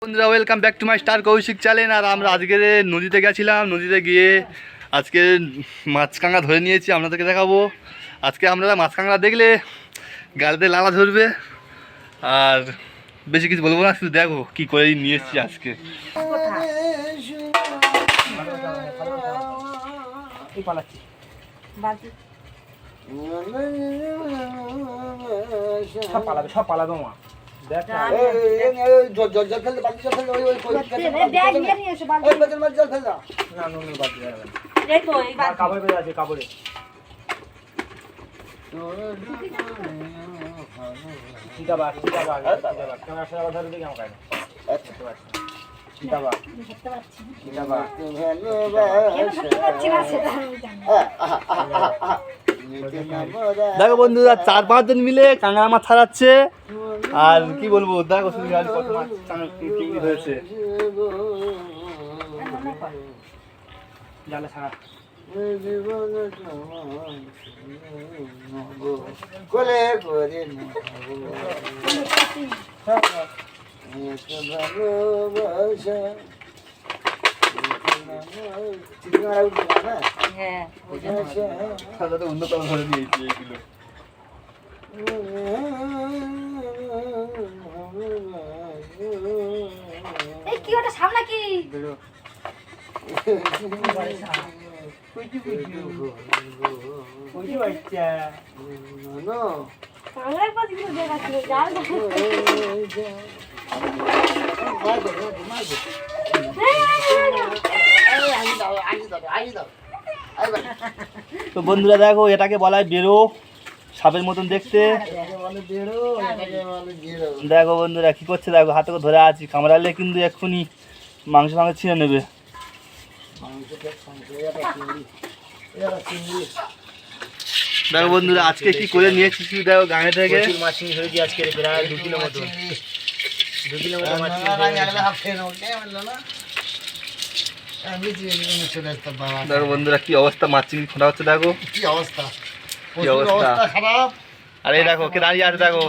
বন্ধুরা welcome back to my star Koushik channel. আর আমরা আজকে নদীতে গেছিলাম, নদীতে গিয়ে আজকে মাছ কাঁকড়া ধরে নিয়েছি, আপনাদেরকে দেখাবো। আজকে আপনারা মাছ কাঁকড়া দেখলে গাড়িতে লালা ধরবে। আর বেশি কিছু বলবো না, শুধু দেখো কী করে নিয়ে এসেছি আজকে। সব পালাবে মা। কাপড়ে দেখো বন্ধুরা 4-5 জন মিলে কাঁকড়া মাছ ছাড়াচ্ছে। আর কি বলবো, দেখো শুধু কত মাছ চিংড়ি হয়েছে। জালে ছাড়া উন্নত ধরে নিয়েছি এগুলো। কি ওটা সামনে কি তো বন্ধুরা দেখো, এটাকে বলা হয় বেরো, সাপের মতন দেখতে। দেখো বন্ধুরা কি করছে, দেখো হাতে করে ধরে আছি, কামড়ালে কিন্তু এক্ষুনি মাংস ছিঁড়ে নেবে। দেখো বন্ধুরা আজকে কি করে নিয়েছি, দেখো গাঙে থেকে মাছ হয়েছে আজকে প্রায় 2 কিলো মতো। 2 কিলো মতো মাছ। দেখো বন্ধুরা কি অবস্থা, মাছ চিংড়ি ফোটা হচ্ছে, দেখো কি অবস্থা, কি অবস্থা খারাপ। আরে দেখো কে দাঁড়িয়ে আছে, দেখো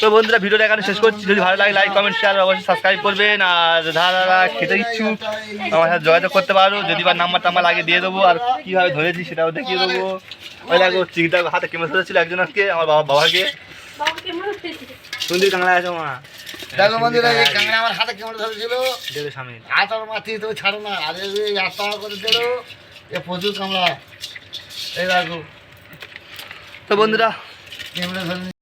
তো বন্ধুরা ভিডিওটা এখানে শেষ করছি। যদি ভালো লাগে লাইক কমেন্ট শেয়ার অবশ্যই সাবস্ক্রাইব করবেন। আর যারা খেতে ইচ্ছুক আমার সাথে যোগাযোগ করতে পারো, যদি বা নাম্বারটা আমার আগে দিয়ে দেবো। আর কীভাবে ধরেছি সেটাও দেখিয়ে দেবো। ওই দেখো চিংড়িটা হাতে কেমন ধরেছিল একজন আজকে আমার বাবাকে। সুন্দর কাঁকড়া আছে মা। দেখো বন্ধুরা এই কাঁকড়া আমার হাতে কেমন ধরেছিল, দেবে সামনে হাতার মাটি তো ছাড়ো না। আর এই আত্মা করে দিল, এ প্রচুর কামড়া। এই দেখো তো বন্ধুরা কেমন ধরে